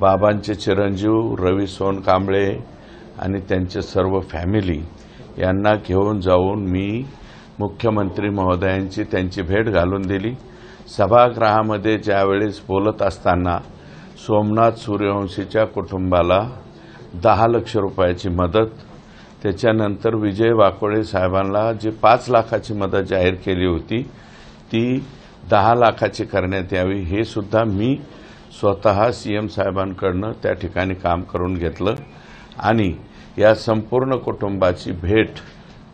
बाबांचे चिरंजीव रवी सोनकांबळे आणि त्यांचे सर्व फॅमिली यांना घेऊन जाऊन मी मुख्यमंत्री महोदयांची त्यांची भेट घालून दिली। सभागृहामध्ये ज्यावेळेस बोलत असताना सोमनाथ सूर्यवंशीच्या कुटुंबाला 10 लाख रुपयाची मदत, त्याच्यानंतर विजय वाकोळे साहेबांना जी 5 लाखाची मदत जाहीर केली होती ती 10 लाखाची करण्यात यावी, हे सुद्धा मी स्वतः सीएम साहेबांकडून त्या ठिकाणी काम करून घेतलं आणि या संपूर्ण कुटुंबाची भेट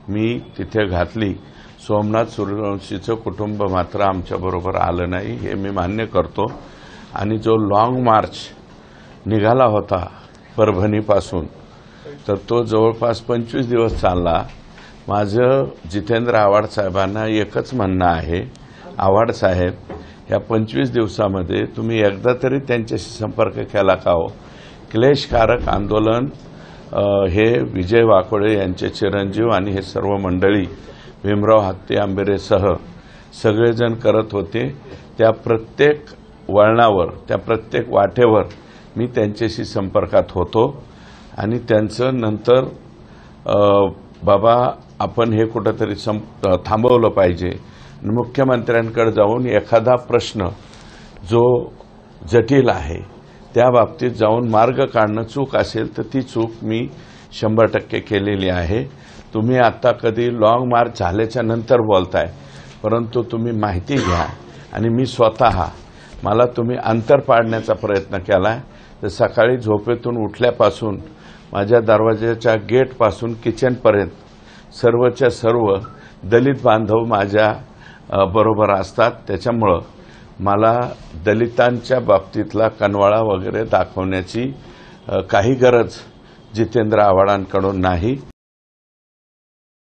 मी तिथे घातली। सोमनाथ सूर्यवंशीचं कुटुंब मात्र आमच्याबरोबर आलं नाही हे मी मान्य करतो आणि जो लॉंग मार्च निघाला होता परभणीपासून तर तो जवळपास 25 दिवस चालला। माझं जितेंद्र आव्हाड साहेबांना एकच म्हणणं आहे, आव्हाड साहेब या 25 दिवसामध्ये तुम्ही एकदा तरी त्यांच्याशी संपर्क केला का हो? क्लेशकारक आंदोलन हे विजय वाकोळे यांचे चिरंजीव आणि हे सर्व मंडळी भीमराव हत्ती आंबेरेसह सगळेजण करत होते। त्या प्रत्येक वळणावर त्या प्रत्येक वाटेवर मी त्यांच्याशी संपर्कात होतो आणि त्यांचं नंतर बाबा आपण हे कुठंतरी थांबवलं पाहिजे, मुख्यमंत्र्यांकडे जाऊन एखादा प्रश्न जो जटिल आहे त्या बाबतीत जाऊन मार्ग काढणं चूक असेल तर ती चूक मी 100% केलेली आहे। तुम्ही आता कधी लॉंग मार्च झाल्याच्या नंतर बोलताय, परंतु तुम्ही माहिती घ्या आणि मी स्वतः मला तुम्ही अंतर पाडण्याचा प्रयत्न केला तर सकाळी झोपेतून उठल्यापासून माझ्या दरवाजाच्या गेटपासून किचनपर्यंत सर्वच्या सर्व दलित बांधव माझ्या बरोबर असतात। त्याच्यामुळं मला दलितांच्या बाबतीतला कनवाळा वगैरे दाखवण्याची काही गरज जितेंद्र आव्हाडांकडून नाही।